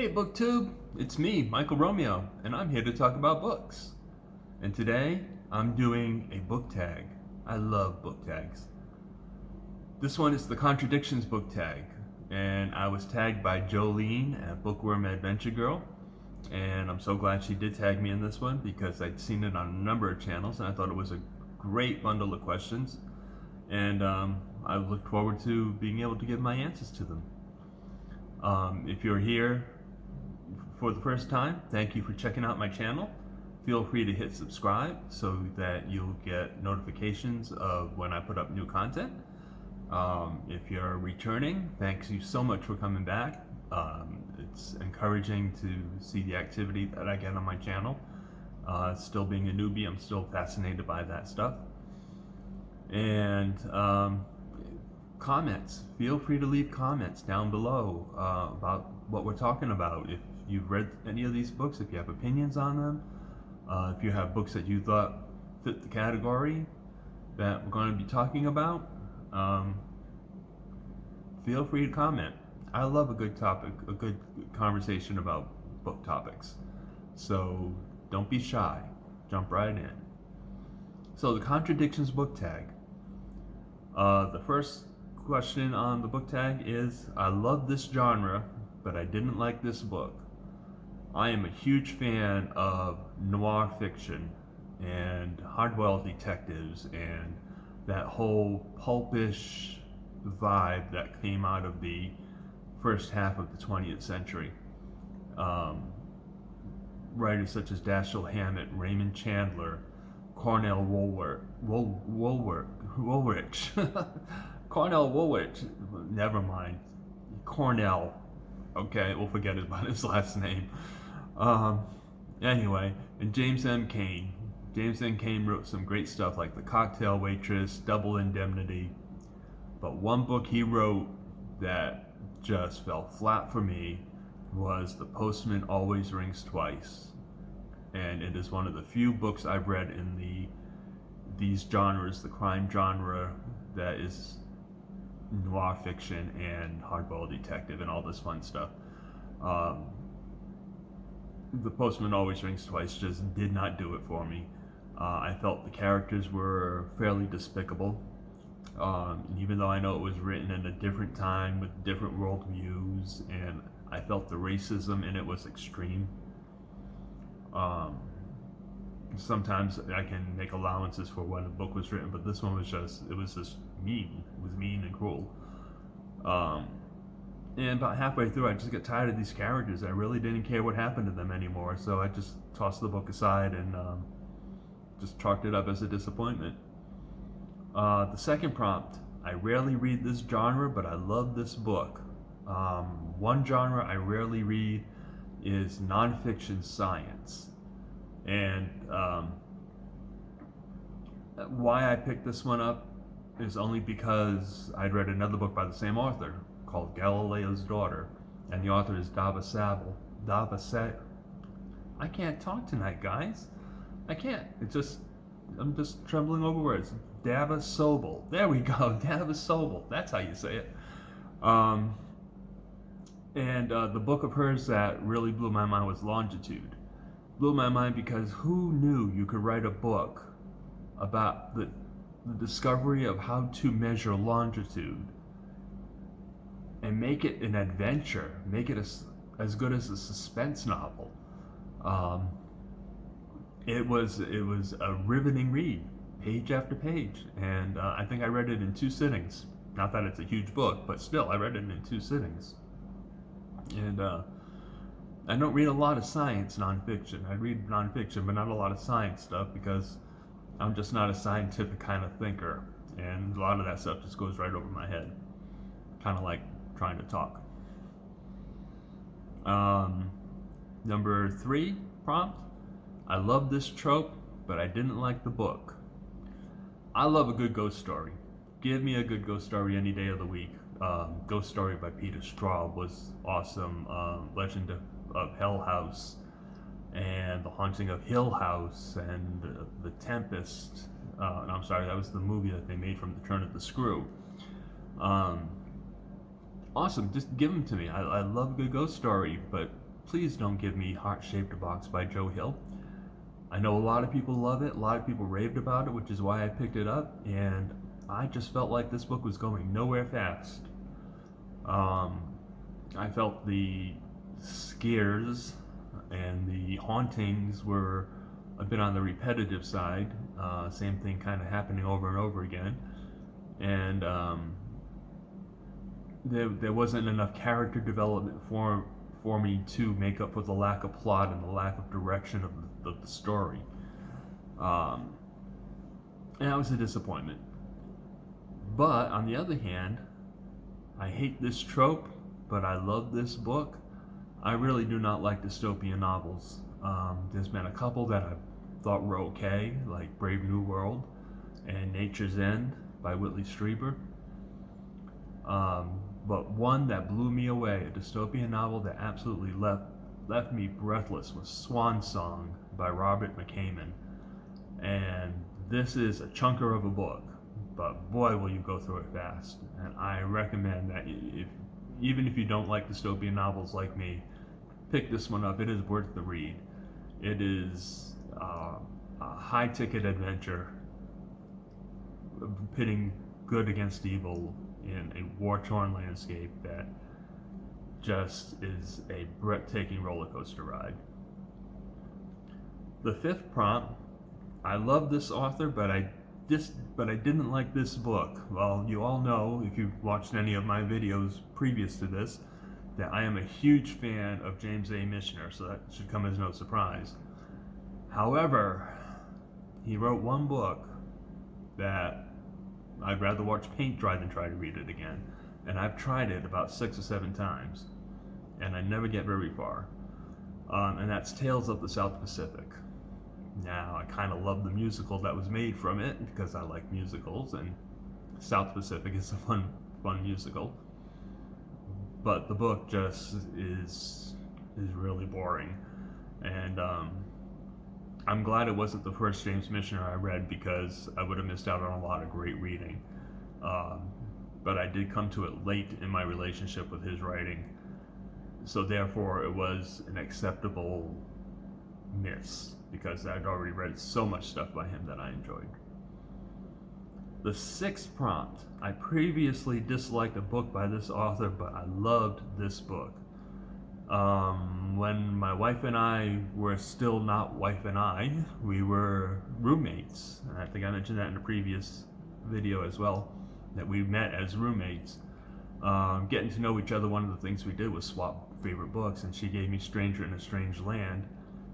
Hey BookTube, it's me, Michael Romeo, and I'm here to talk about books. And today, I'm doing a book tag. I love book tags. This one is the Contradictions Book Tag, and I was tagged by Jolene at Bookworm Adventure Girl, and I'm so glad she did tag me in this one because I'd seen it on a number of channels, and I thought it was a great bundle of questions, and I look forward to being able to give my answers to them. If you're here for the first time, thank you for checking out my channel. Feel free to hit subscribe so that you'll get notifications of when I put up new content. If you're returning, thanks you so much for coming back. It's encouraging to see the activity that I get on my channel. Still being a newbie, I'm still fascinated by that stuff. And comments. Feel free to leave comments down below about what we're talking about. If you've read any of these books, if you have opinions on them, if you have books that you thought fit the category that we're going to be talking about, feel free to comment. I love a good topic, a good conversation about book topics. So don't be shy. Jump right in. So the Contradictions Book Tag. The first question on the book tag is, I love this genre, but I didn't like this book. I am a huge fan of noir fiction and hardboiled detectives and that whole pulpish vibe that came out of the first half of the 20th century. Writers such as Dashiell Hammett, Raymond Chandler, Cornell Woolrich. Cornell Woolrich, never mind. Cornell. Okay, we'll forget about his last name. Anyway, and James M. Cain. James M. Cain wrote some great stuff like The Cocktail Waitress, Double Indemnity. But one book he wrote that just fell flat for me was The Postman Always Rings Twice. And it is one of the few books I've read in these genres, the crime genre that is noir fiction and hardboiled detective and all this fun stuff. The Postman Always Rings Twice just did not do it for me. I felt the characters were fairly despicable. Even though I know it was written in a different time with different worldviews, and I felt the racism in it was extreme. Sometimes I can make allowances for when a book was written, but this one was just mean. It was mean and cruel. And about halfway through, I just got tired of these characters. I really didn't care what happened to them anymore, so I just tossed the book aside and just chalked it up as a disappointment. The second prompt, I rarely read this genre, but I love this book. One genre I rarely read is Nonfiction Science. And why I picked this one up is only because I'd read another book by the same author called Galileo's Daughter, and the author is Dava Sabel. I can't talk tonight, guys. I can't. I'm just trembling over words. Dava Sobel. There we go. Dava Sobel. That's how you say it. And the book of hers that really blew my mind was Longitude. Blew my mind because who knew you could write a book about the discovery of how to measure longitude and make it an adventure, make it as good as a suspense novel. It was a riveting read, page after page, and I think I read it in 2 sittings. Not that it's a huge book, but still, I read it in 2 sittings. And I don't read a lot of science nonfiction. I read nonfiction, but not a lot of science stuff because I'm just not a scientific kind of thinker, and a lot of that stuff just goes right over my head, kind of like trying to talk. Number 3 prompt, I love this trope, but I didn't like the book. I love a good ghost story. Give me a good ghost story any day of the week. Ghost Story by Peter Straub was awesome. Legend of Hell House and The Haunting of Hill House and The Tempest. I'm sorry, that was the movie that they made from The Turn of the Screw. Awesome, just give them to me. I love a good ghost story, but please don't give me Heart-Shaped Box by Joe Hill. I know a lot of people love it, a lot of people raved about it, which is why I picked it up, and I just felt like this book was going nowhere fast. I felt the scares and the hauntings were a bit on the repetitive side, same thing kind of happening over and over again, and there wasn't enough character development for me to make up for the lack of plot and the lack of direction of the story. And that was a disappointment. But on the other hand, I hate this trope, but I love this book. I really do not like dystopian novels. There's been a couple that I thought were okay, like Brave New World and Nature's End by Whitley Strieber. But one that blew me away, a dystopian novel that absolutely left me breathless, was Swan Song by Robert McCammon. And this is a chunker of a book, but boy will you go through it fast. And I recommend that even if you don't like dystopian novels like me, pick this one up. It is worth the read. It is a high-ticket adventure pitting good against evil in a war-torn landscape that just is a breathtaking roller coaster ride. The fifth prompt, I love this author, but I didn't like this book. Well, you all know, if you've watched any of my videos previous to this, that I am a huge fan of James A. Michener, so that should come as no surprise. However, he wrote one book that I'd rather watch paint dry than try to read it again. And I've tried it about 6 or 7 times, and I never get very far. And that's Tales of the South Pacific. Now, I kind of love the musical that was made from it because I like musicals, and South Pacific is a fun musical. But the book just is really boring, and I'm glad it wasn't the first James Michener I read, because I would have missed out on a lot of great reading. But I did come to it late in my relationship with his writing, so therefore it was an acceptable miss, because I'd already read so much stuff by him that I enjoyed. The sixth prompt, I previously disliked a book by this author, but I loved this book. When my wife and I were still not wife and I, we were roommates. I think I mentioned that in a previous video as well, that we met as roommates. Getting to know each other, one of the things we did was swap favorite books, and she gave me Stranger in a Strange Land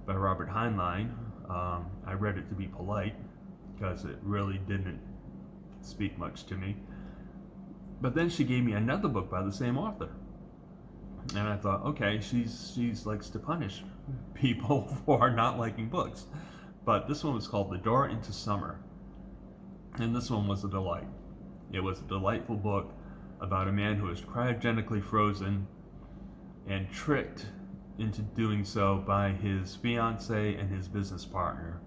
by Robert Heinlein. I read it to be polite, because it really didn't speak much to me. But then she gave me another book by the same author. And I thought, okay, she's likes to punish people for not liking books. But this one was called The Door into Summer. And this one was a delight. It was a delightful book about a man who was cryogenically frozen and tricked into doing so by his fiance and his business partner.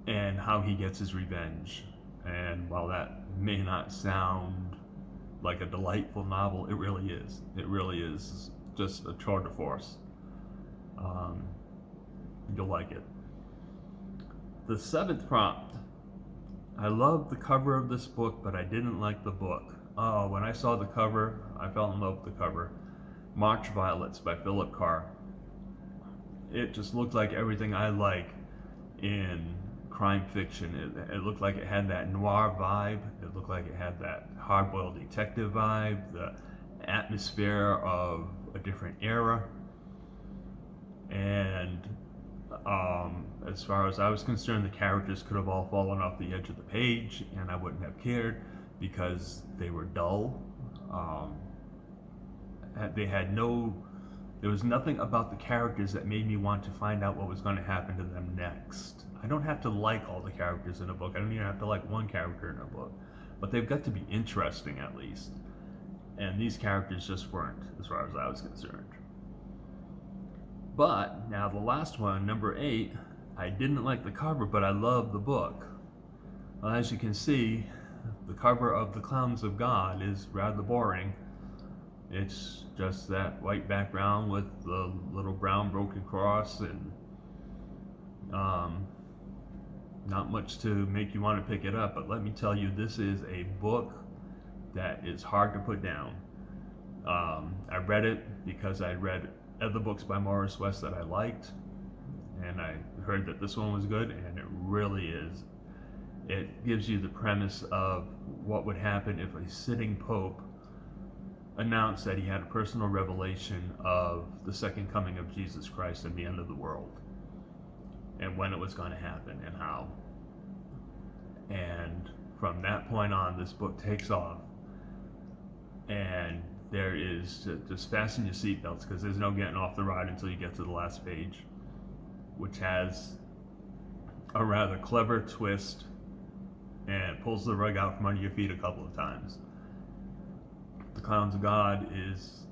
And how he gets his revenge. And while that may not sound like a delightful novel, it really is. It really is just a tour de force. You'll like it. The seventh prompt. I love the cover of this book, but I didn't like the book. Oh, when I saw the cover, I fell in love with the cover. March Violets by Philip Carr. It just looked like everything I like in crime fiction. It looked like it had that noir vibe. It looked like it had that hard-boiled detective vibe, the atmosphere of a different era. And as far as I was concerned, the characters could have all fallen off the edge of the page, and I wouldn't have cared, because they were dull. There was nothing about the characters that made me want to find out what was going to happen to them next. I don't have to like all the characters in a book. I don't even have to like one character in a book. But they've got to be interesting, at least. And these characters just weren't, as far as I was concerned. But, now the last one, number 8, I didn't like the cover, but I loved the book. Well, as you can see, the cover of The Clowns of God is rather boring. It's just that white background with the little brown broken cross, and not much to make you want to pick it up. But let me tell you, this is a book that is hard to put down. I read it because I read other books by Morris West that I liked, and I heard that this one was good, and it really is. It gives you the premise of what would happen if a sitting pope announced that he had a personal revelation of the second coming of Jesus Christ and the end of the world, and when it was going to happen and how. And from that point on, this book takes off, and there is just fasten your seatbelts, because there's no getting off the ride until you get to the last page, which has a rather clever twist and pulls the rug out from under your feet a couple of times. The Clowns of God is,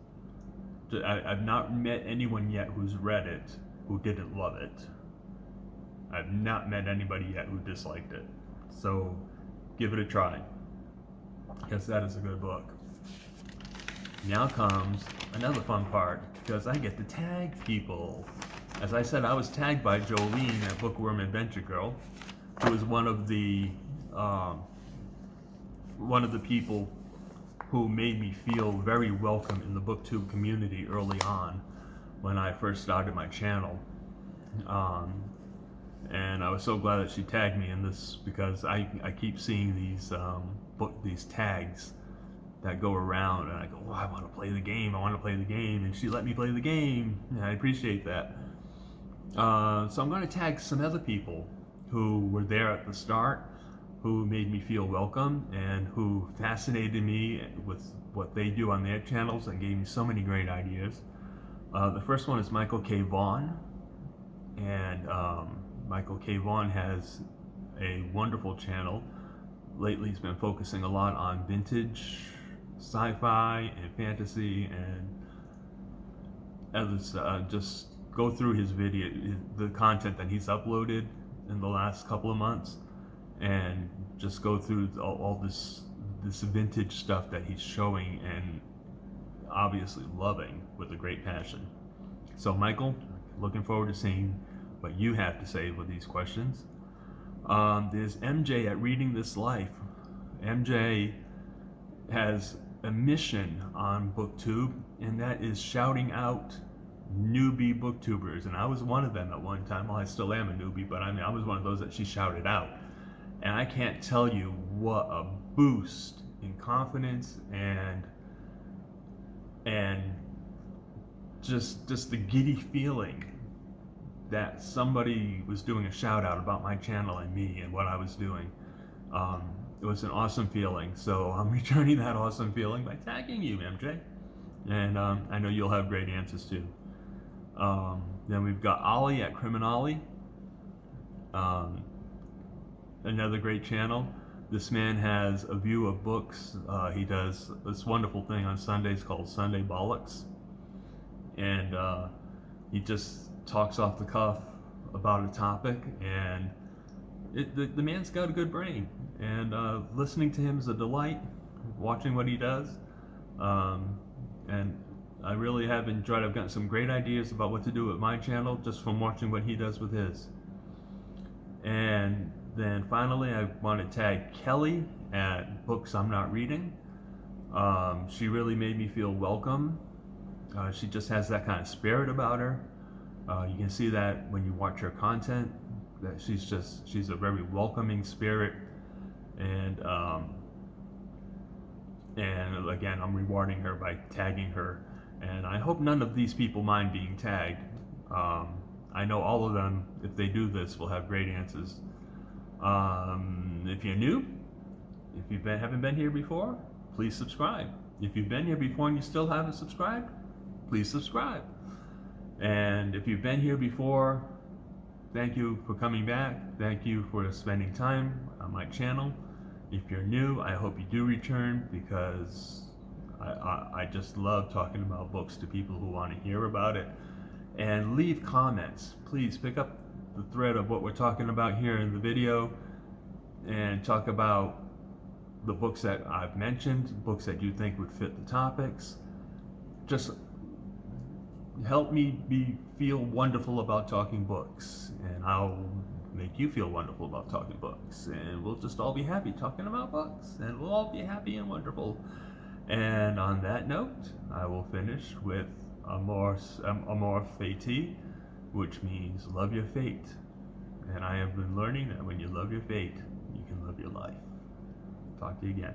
I've not met anyone yet who's read it who didn't love it. I've not met anybody yet who disliked it. So give it a try, because that is a good book. Now comes another fun part, because I get to tag people. As I said, I was tagged by Jolene at Bookworm Adventure Girl, who is one of the people who made me feel very welcome in the BookTube community early on when I first started my channel. And I was so glad that she tagged me in this, because I keep seeing these tags that go around, and I go, oh, I want to play the game, and she let me play the game, and I appreciate that. So I'm going to tag some other people who were there at the start, who made me feel welcome, and who fascinated me with what they do on their channels and gave me so many great ideas. The first one is Michael K. Vaughan, and Michael K. Vaughan has a wonderful channel. Lately he's been focusing a lot on vintage sci-fi and fantasy and others. Just go through his video, the content that he's uploaded in the last couple of months, and just go through all this vintage stuff that he's showing and obviously loving with a great passion. So Michael, looking forward to seeing what you have to say with these questions. There's MJ at Reading This Life. MJ has a mission on BookTube, and that is shouting out newbie booktubers. And I was one of them at one time. Well, I still am a newbie, but I was one of those that she shouted out. And I can't tell you what a boost in confidence and just the giddy feeling that somebody was doing a shout out about my channel and me and what I was doing. It was an awesome feeling. So I'm returning that awesome feeling by tagging you, MJ. And I know you'll have great answers too. Then we've got Ollie at Criminali. Another great channel. This man has a view of books. He does this wonderful thing on Sundays called Sunday Bollocks. And he just talks off the cuff about a topic, and the man's got a good brain, and listening to him is a delight, watching what he does, and I really have enjoyed. I've gotten some great ideas about what to do with my channel just from watching what he does with his. And then finally, I want to tag Kelly at Books I'm Not Reading. She really made me feel welcome. She just has that kind of spirit about her. You can see that when you watch her content, that she's a very welcoming spirit, and again, I'm rewarding her by tagging her, and I hope none of these people mind being tagged. I know all of them, if they do this, will have great answers. If you're new, if you haven't been here before, please subscribe. If you've been here before and you still haven't subscribed, please subscribe. And if you've been here before, thank you for coming back. Thank you for spending time on my channel. If you're new, I hope you do return, because I just love talking about books to people who want to hear about it. And leave comments. Please pick up the thread of what we're talking about here in the video and talk about the books that I've mentioned, books that you think would fit the topics. just help me feel wonderful about talking books, and I'll make you feel wonderful about talking books, and we'll just all be happy talking about books, and we'll all be happy and wonderful. And on that note, I will finish with Amor Fati, which means love your fate. And I have been learning that when you love your fate, you can love your life. Talk to you again.